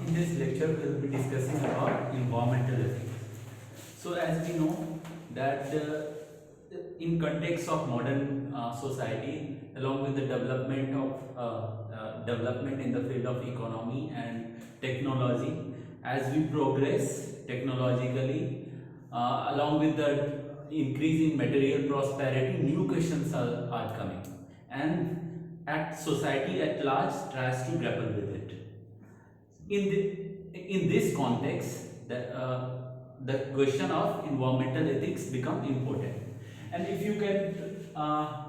In this lecture, we will be discussing about environmental ethics. So, as we know that in context of modern society, along with the development in the field of economy and technology, as we progress technologically, along with the increase in material prosperity, new questions are coming, and at society at large tries to grapple with it. In this context, the question of environmental ethics become important. And if you can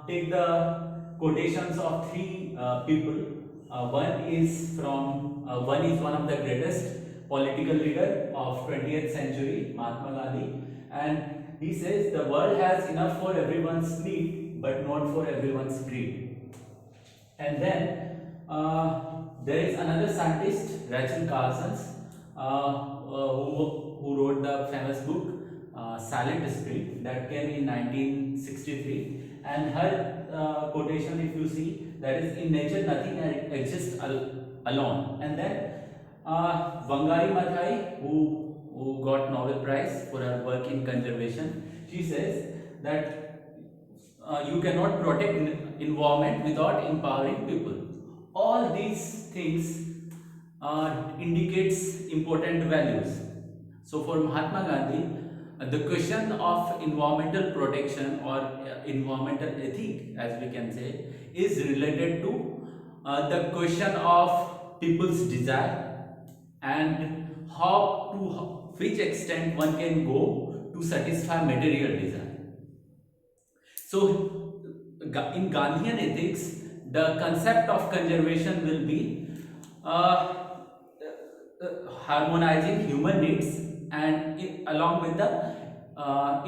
take the quotations of three people, one is one of the greatest political leader of 20th century, Mahatma Gandhi, and he says the world has enough for everyone's need, but not for everyone's greed. And then there is another scientist, Rachel Carson, who wrote the famous book Silent Spring, that came in 1963. And her quotation, if you see, that is, in nature nothing exists alone. And then Wangari Maathai, who got Nobel Prize for her work in conservation, she says that you cannot protect environment without empowering people. All these things indicates important values. So for Mahatma Gandhi, the question of environmental protection or environmental ethic, as we can say, is related to the question of people's desire and how to which extent one can go to satisfy material desire. So, in Gandhian ethics, the concept of conservation will be harmonizing human needs and along with the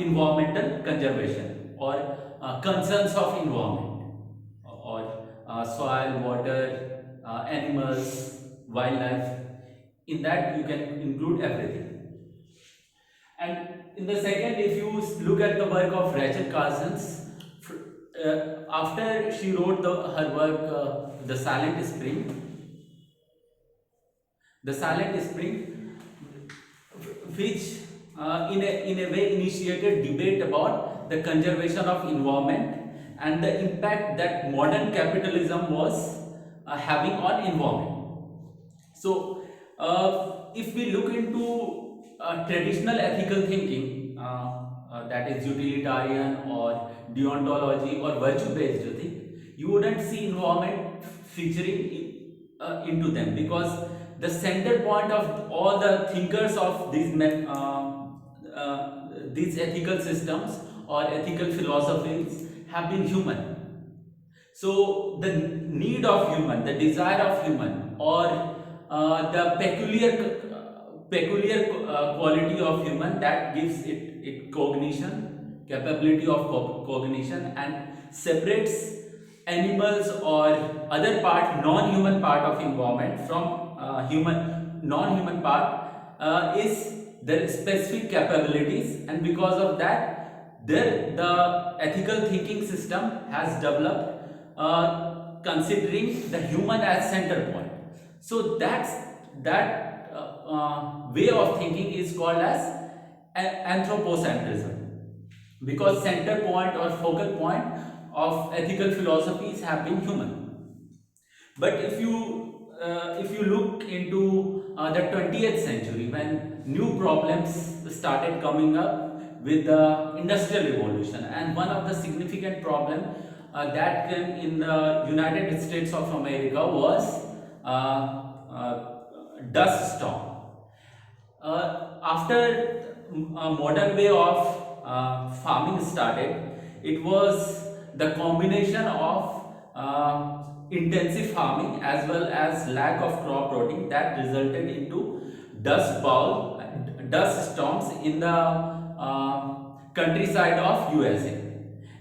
environmental conservation or concerns of environment or soil, water, animals, wildlife. In that, you can include everything. And in the second, if you look at the work of Rachel Carson's, after she wrote her work, The Silent Spring, which in a way initiated debate about the conservation of environment and the impact that modern capitalism was having on environment. So, if we look into traditional ethical thinking, that is utilitarian or deontology or virtue-based ethic, you wouldn't see environment featuring into them, because the center point of all the thinkers of these ethical systems or ethical philosophies have been human. So the need of human, the desire of human, or the peculiar quality of human that gives it cognition, capability of cognition, and separates animals or other part, non-human part of environment from non-human part is their specific capabilities, and because of that, the ethical thinking system has developed considering the human as center point. So that way of thinking is called as anthropocentrism, because center point or focal point of ethical philosophies have been human. But if you look into the 20th century, when new problems started coming up with the industrial revolution, and one of the significant problem that came in the United States of America was dust storm. After a modern way of farming started, it was the combination of intensive farming as well as lack of crop rotation that resulted into dust storms in the countryside of USA.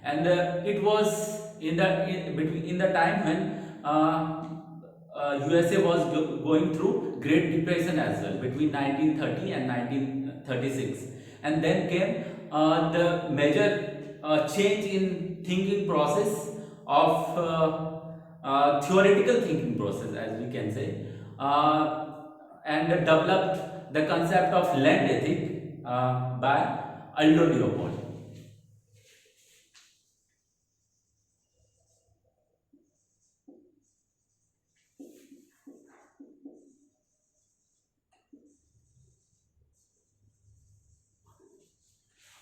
And it was in the time when USA was going through Great Depression as well, between 1930 and 1936. And then came the major change in thinking process of theoretical thinking process, as we can say, and developed the concept of land ethic by Aldo Leopold.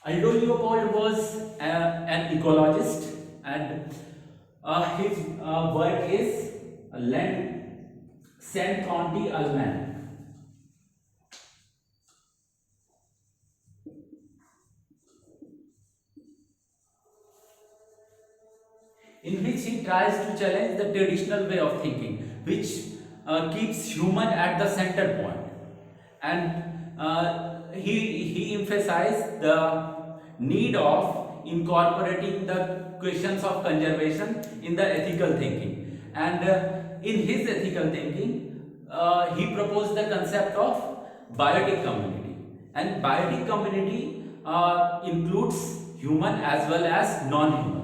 Aldo Leopold was an ecologist, and his work is Land Saint County Alman, in which he tries to challenge the traditional way of thinking, which keeps human at the center point. And he emphasized the need of incorporating the questions of conservation in the ethical thinking. And in his ethical thinking, he proposed the concept of biotic community. And biotic community includes human as well as non-human.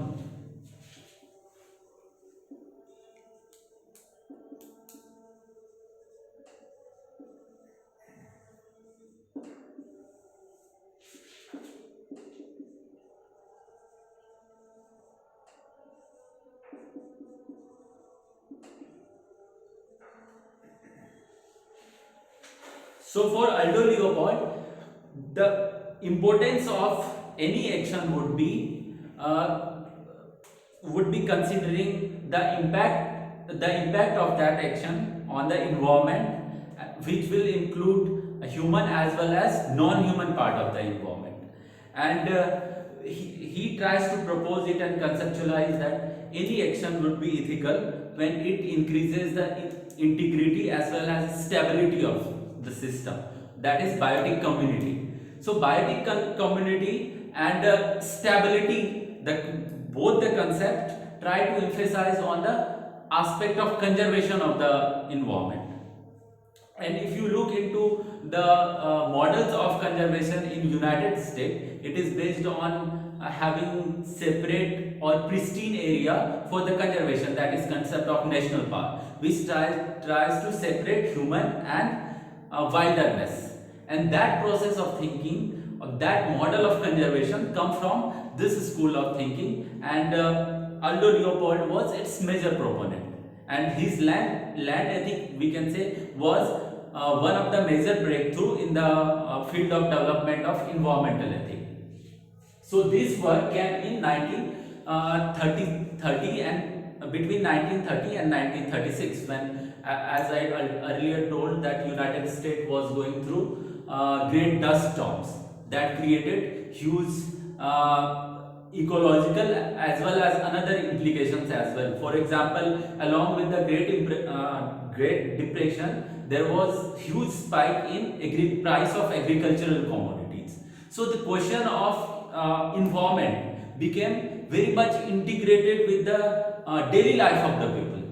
So for Aldo Leopold, the importance of any action would be considering the impact of that action on the environment, which will include a human as well as non-human part of the environment. And he tries to propose it and conceptualize that any action would be ethical when it increases the integrity as well as stability of the system, that is biotic community. So biotic community and stability, both the concept try to emphasize on the aspect of conservation of the environment. And if you look into the models of conservation in United States, it is based on having separate or pristine area for the conservation, that is concept of national park, which tries to separate human and wilderness. And that process of thinking, or that model of conservation, come from this school of thinking, and Aldo Leopold was its major proponent. And his land ethic, we can say, was one of the major breakthrough in the field of development of environmental ethic. So this work came in 1930 and between 1930 and 1936, when, as I earlier told, that United States was going through great dust storms that created huge ecological as well as another implications as well. For example, along with the Great Depression, there was huge spike in price of agricultural commodities. So the question of environment became very much integrated with the daily life of the people.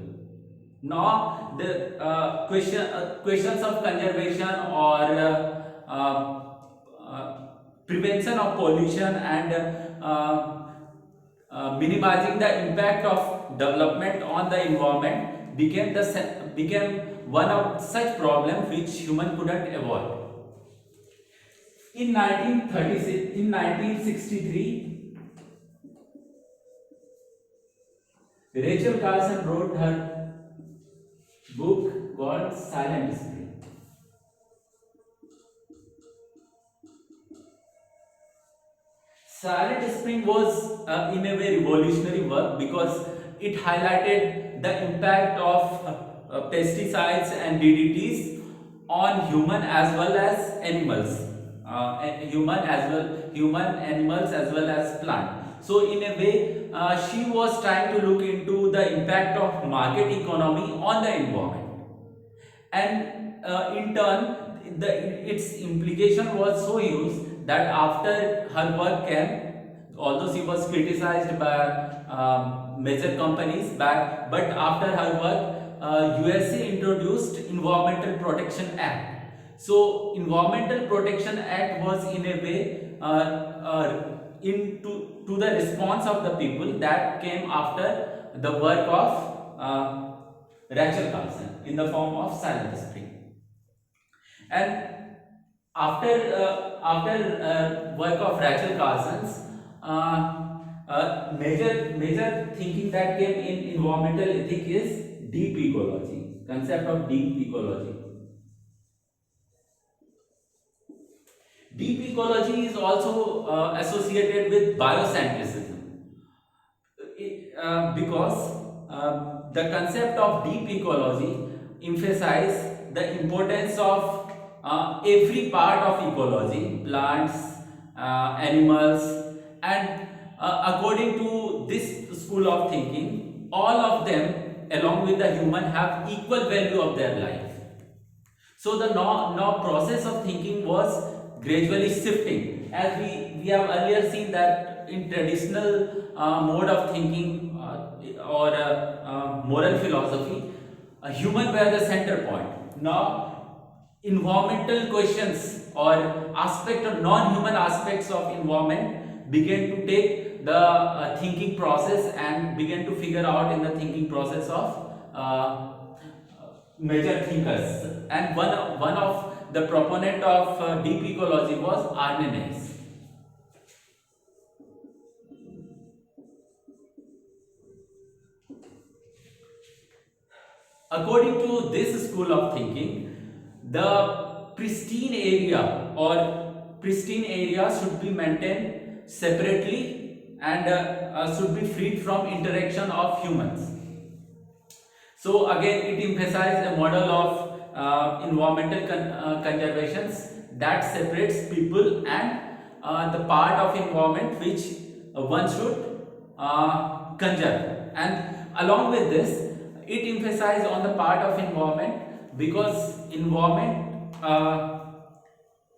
Now the questions of conservation or prevention of pollution and minimizing the impact of development on the environment became one of such problems which human couldn't avoid. In 1963, Rachel Carson wrote her book called Silent Spring. Silent Spring was in a way revolutionary work because it highlighted the impact of pesticides and DDTs on human as well as animals, human, animals as well as plant. So in a way, she was trying to look into the impact of market economy on the environment, and in turn, its implication was so huge that after her work came, although she was criticized by major companies back, but after her work, USA introduced Environmental Protection Act. So Environmental Protection Act was in a way to the response of the people that came after the work of Rachel Carson in the form of Silent Spring. And after work of Rachel Carson's, major thinking that came in environmental ethics is deep ecology, concept of deep ecology. Deep ecology is also associated with biocentrism, because the concept of deep ecology emphasizes the importance of every part of ecology, plants, animals, and according to this school of thinking, all of them along with the human have equal value of their life. So the now process of thinking was gradually shifting, as we have earlier seen that in traditional mode of thinking or moral philosophy, human were the center point. Now environmental questions or aspect of non-human aspects of environment began to take the thinking process and began to figure out in the thinking process of major thinkers, and one of the proponent of deep ecology was Arne. According to this school of thinking, the pristine area should be maintained separately and should be freed from interaction of humans. So again, it emphasizes a model of environmental conservations that separates people and the part of environment which one should conserve. And along with this, it emphasizes on the part of environment because environment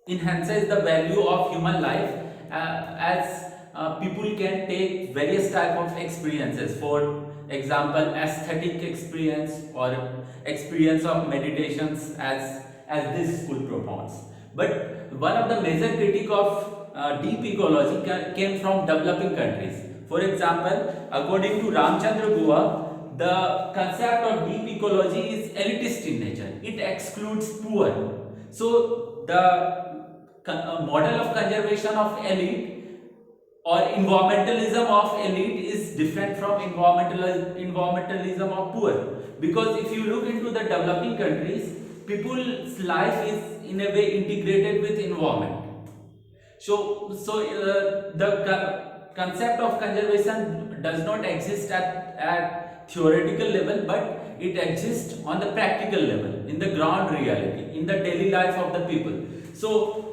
enhances the value of human life, as people can take various type of experiences, for example aesthetic experience or experience of meditations, as this school propounds. But one of the major critique of deep ecology came from developing countries. For example, according to Ramchandra Guha, the concept of deep ecology is elitist in nature. It excludes poor. So the model of conservation of elite or environmentalism of elite is different from environmentalism of poor, because if you look into the developing countries, people's life is in a way integrated with environment. So the concept of conservation does not exist at theoretical level, but it exists on the practical level, in the ground reality, in the daily life of the people. So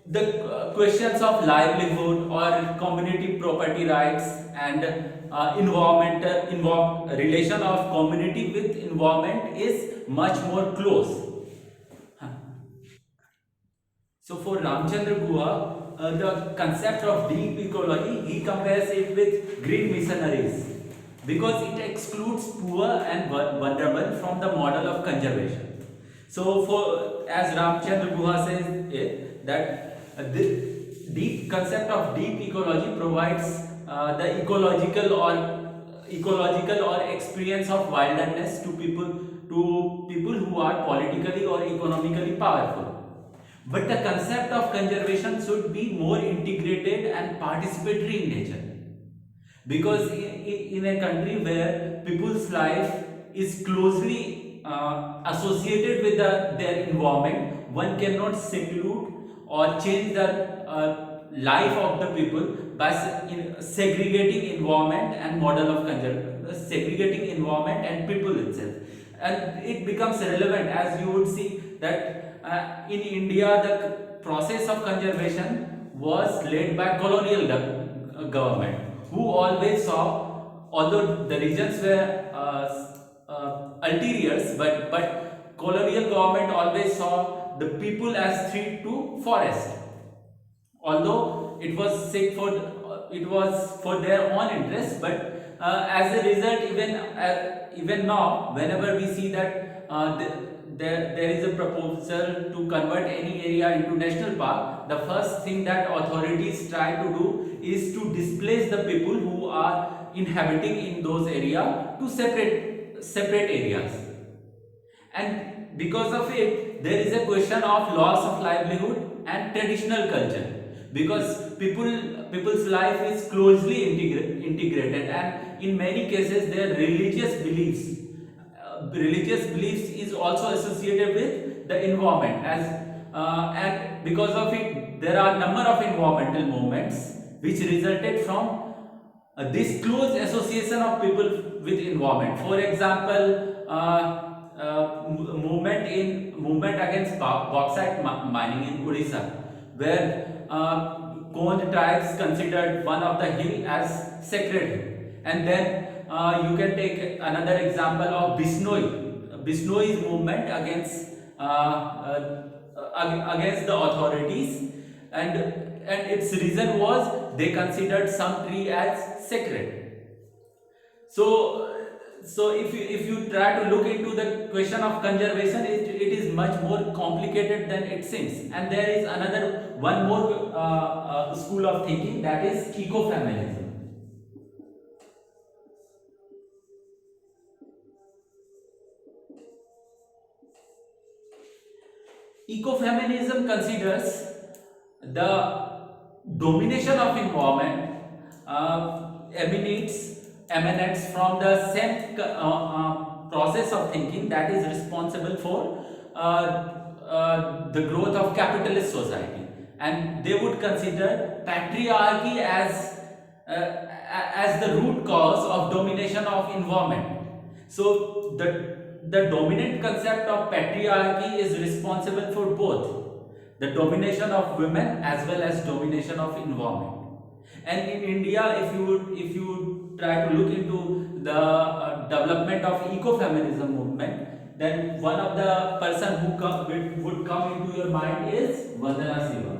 the questions of livelihood or community property rights and relation of community with environment is much more close. So for Ramchandra Guha, the concept of deep ecology, he compares it with green missionaries because it excludes poor and vulnerable from the model of conservation. So for, as Ramchandra Guha says it, that the deep concept of deep ecology provides the ecological or experience of wilderness to people who are politically or economically powerful. But the concept of conservation should be more integrated and participatory in nature, because in a country where people's life is closely associated with their environment, one cannot seclude or change the life of the people by segregating environment and model of segregating environment and people itself. And it becomes relevant, as you would see that in India the process of conservation was led by colonial government, who always saw, although the regions were ulteriors, but colonial government always saw the people as threat to forest, although it was for their own interest. But as a result, even now, whenever we see that there is a proposal to convert any area into national park, the first thing that authorities try to do is to displace the people who are inhabiting in those areas to separate areas. And because of it, there is a question of loss of livelihood and traditional culture, because people's life is closely integrated, and in many cases their religious beliefs is also associated with the environment, as and because of it there are number of environmental movements which resulted from this close association of people with environment. For example, movement against bauxite mining in Odisha, where Kond tribes considered one of the hill as sacred hill. And then you can take another example of Bisnoi's movement against the authorities, and its reason was they considered some tree as sacred. So if you try to look into the question of conservation, it is much more complicated than it seems. And there is another one more school of thinking, that is ecofeminism. Ecofeminism considers the domination of environment emanates from the same process of thinking that is responsible for the growth of capitalist society, and they would consider patriarchy as the root cause of domination of environment. So the dominant concept of patriarchy is responsible for both the domination of women as well as domination of environment. And in India, if you try to look into the development of ecofeminism movement, then one of the person who would come into your mind is Vandana Shiva,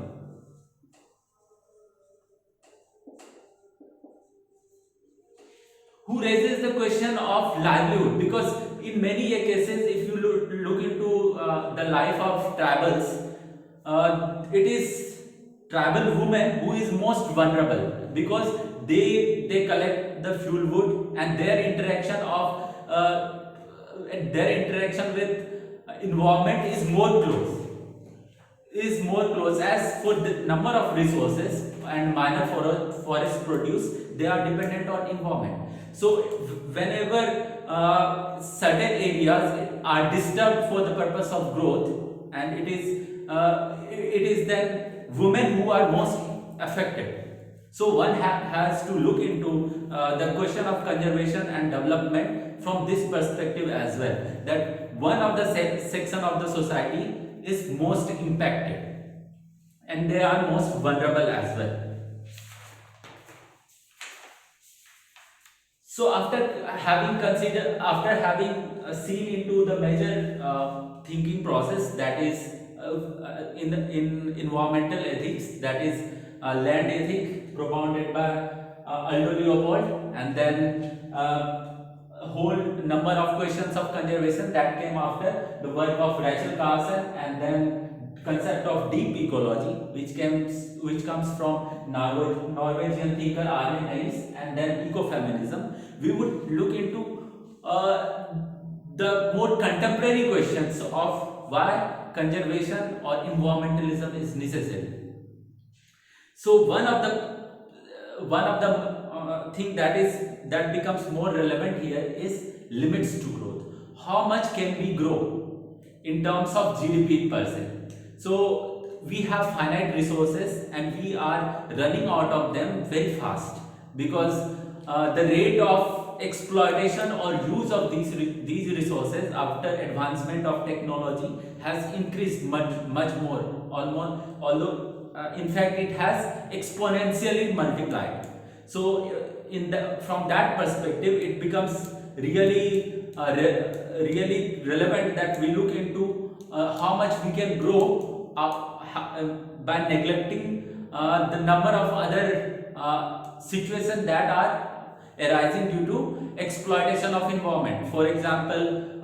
who raises the question of livelihood, because in many cases if you look into the life of tribals, it is tribal women who is most vulnerable, because they collect the fuel wood, and their interaction with environment is more close, as for the number of resources and minor forest produce, they are dependent on environment. So whenever certain areas are disturbed for the purpose of growth, and it is then women who are most affected. So one has to look into the question of conservation and development from this perspective as well, that one of the section of the society is most impacted, and they are most vulnerable as well. So after having seen into the major thinking process, that is in environmental ethics, that is land ethic propounded by Aldo Leopold, and then a whole number of questions of conservation that came after the work of Rachel Carson, and then concept of deep ecology, which comes from Norwegian thinker Arne Naess, and then ecofeminism. We would look into the more contemporary questions of why conservation or environmentalism is necessary. So one of the thing that becomes more relevant here is limits to growth. How much can we grow in terms of GDP per se? So we have finite resources, and we are running out of them very fast, because the rate of exploitation or use of these resources after advancement of technology has increased much more, although in fact it has exponentially multiplied. So from that perspective, it becomes really really relevant that we look into how much we can grow by neglecting the number of other situations that are arising due to exploitation of environment. For example,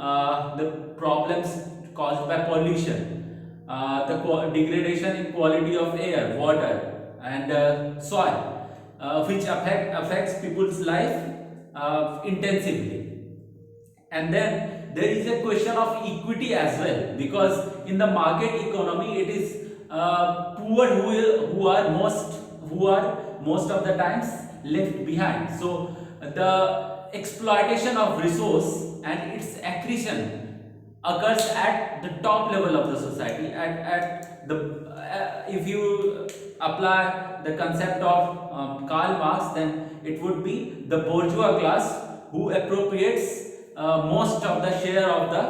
the problems caused by pollution, the degradation in quality of air, water, and soil, which affects people's life intensively. And then there is a question of equity as well, because in the market economy it is poor who are most of the times left behind. So the exploitation of resource and its accretion occurs at the top level of the society. At the if you apply the concept of Karl Marx, then it would be the bourgeois class who appropriates most of the share of the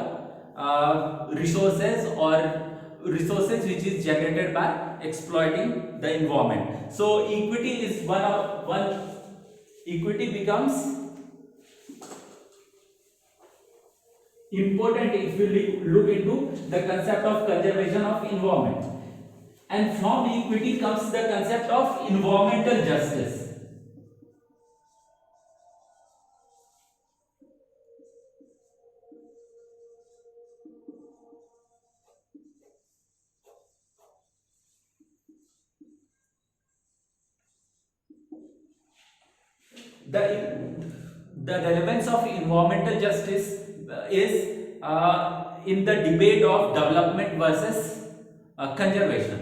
resources or resources which is generated by exploiting the environment. So equity is one equity becomes important if you look into the concept of conservation of environment, and from equity comes the concept of environmental justice. The relevance of environmental justice is in the debate of development versus conservation.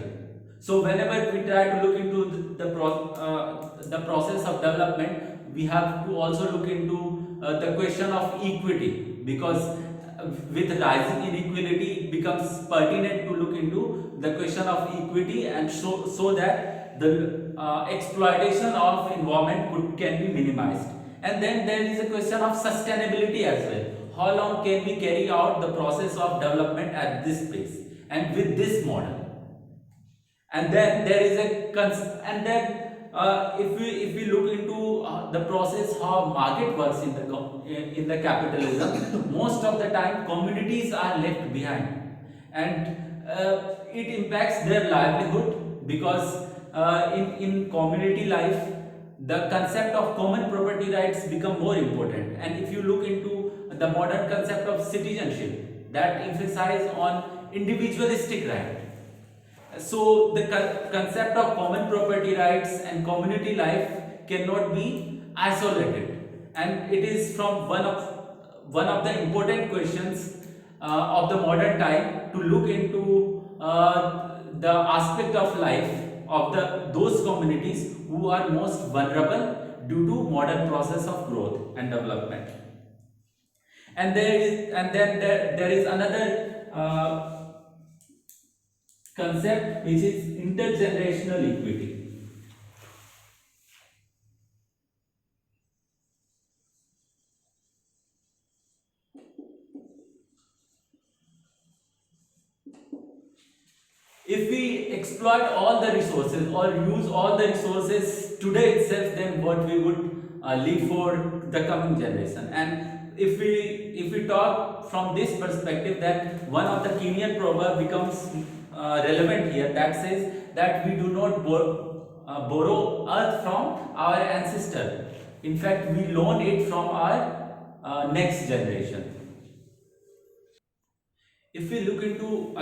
So whenever we try to look into the process of development, we have to also look into the question of equity, because with rising inequality it becomes pertinent to look into the question of equity, and so that the exploitation of environment can be minimized. And then there is a question of sustainability as well. How long can we carry out the process of development at this pace and with this model? And then there is and then if we look into the process how market works in the capitalism, most of the time communities are left behind, and it impacts their livelihood, because in community life the concept of common property rights become more important. And if you look into the modern concept of citizenship, that emphasize on individualistic right. So the concept of common property rights and community life cannot be isolated, and it is from one of the important questions of the modern time to look into the aspect of life of those communities who are most vulnerable due to modern process of growth and development. And there is another concept which is intergenerational equity. If we exploit all the resources or use all the resources today itself, then what we would leave for the coming generation. And if we talk from this perspective, that one of the Kenyan proverb becomes relevant here, that says that we do not borrow earth from our ancestor. In fact, we loan it from our next generation. If we look into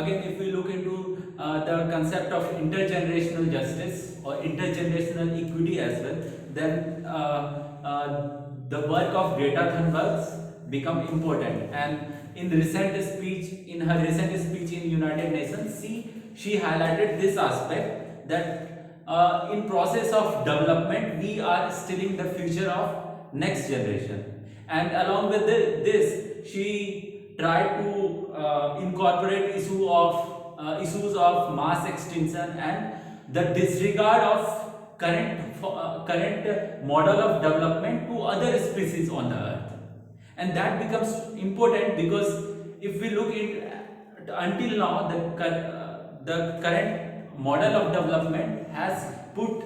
the concept of intergenerational justice or intergenerational equity as well, then the work of Greta Thunberg become important. And in her recent speech in United Nations, she highlighted this aspect, that in process of development we are stealing the future of next generation. And along with this, she tried to incorporate issues of mass extinction and the disregard of current model of development to other species on the earth. And that becomes important because if we look at until now, the current model of development has put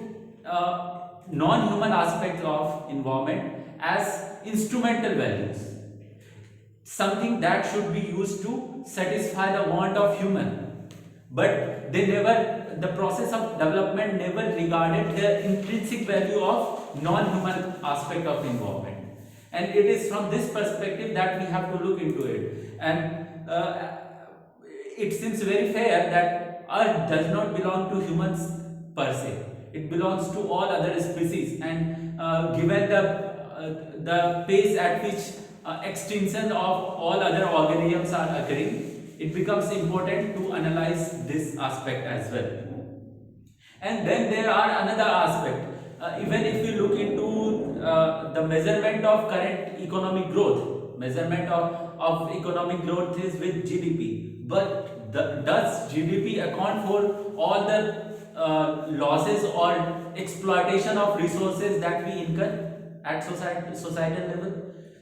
non-human aspects of environment as instrumental values, something that should be used to satisfy the want of human, but the process of development never regarded the intrinsic value of non-human aspect of environment. And it is from this perspective that we have to look into it. And it seems very fair that earth does not belong to humans per se, it belongs to all other species. And given the pace at which extinction of all other organisms are occurring, it becomes important to analyze this aspect as well. And then there are another aspect. Even if you look into the measurement of current economic growth, measurement of economic growth is with GDP. But does GDP account for all the losses or exploitation of resources that we incur at societal level?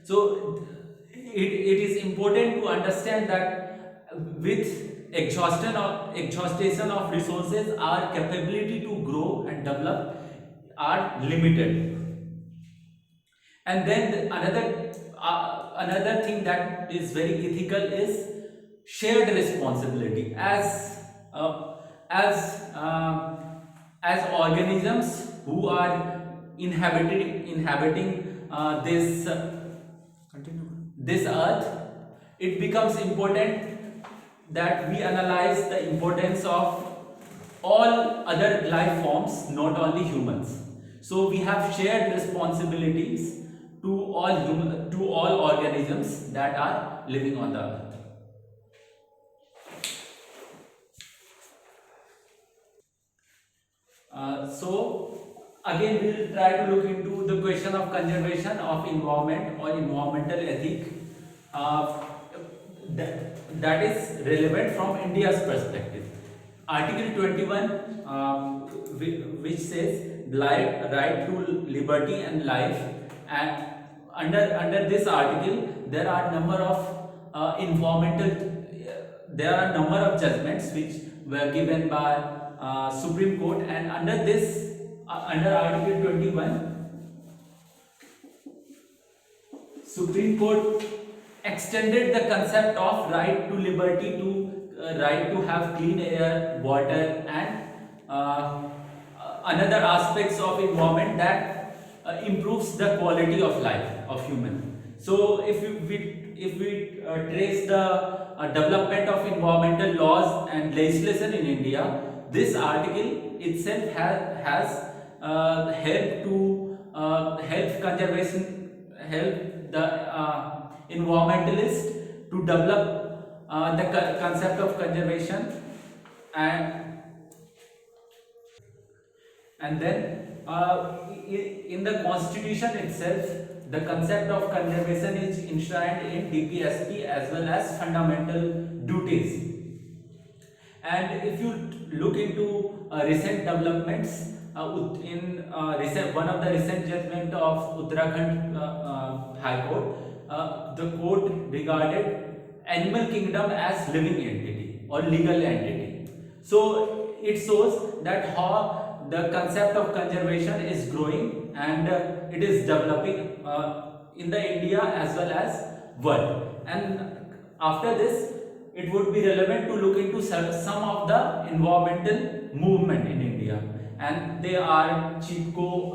So it is important to understand that with exhaustion of resources, our capability to grow and develop are limited. And then another thing that is very ethical is shared responsibility. As organisms who are inhabiting this earth, it becomes important that we analyze the importance of all other life forms, not only humans. So we have shared responsibilities to all organisms that are living on the earth. So again, we will try to look into the question of conservation of environment or environmental ethic. That is relevant from India's perspective. Article 21, which says right to liberty and life, and under this article there are number of there are number of judgments which were given by Supreme Court, and under Article 21, Supreme Court extended the concept of right to liberty to right to have clean air, water, and another aspects of environment that improves the quality of life of human. So if we trace the development of environmental laws and legislation in India, this article itself has helped to help the environmentalists to develop the concept of conservation, and then in the constitution itself, the concept of conservation is enshrined in DPSP as well as fundamental duties. And if you look into recent developments, one of the recent judgment of Uttarakhand High Court, the court regarded animal kingdom as living entity or legal entity. So it shows that how the concept of conservation is growing and it is developing in the India as well as world. And after this, it would be relevant to look into some of the environmental movement in India, and they are CHIPCO,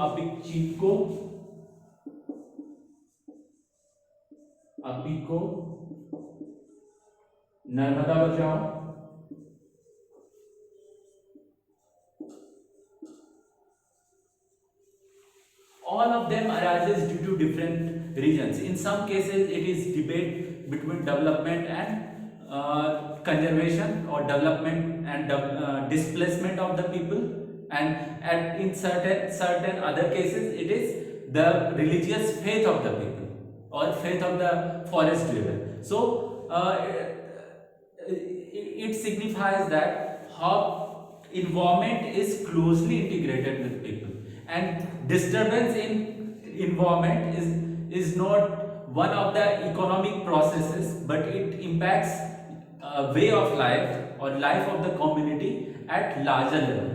APICO, Narmada Bachao, all of them arises due to different reasons. In some cases, it is debate between development and conservation, or development and displacement of the people, and in certain other cases it is the religious faith of the people or faith of the forest dweller. So it signifies that how environment is closely integrated with people, and disturbance in environment is not one of the economic processes, but it impacts way of life or life of the community at larger level.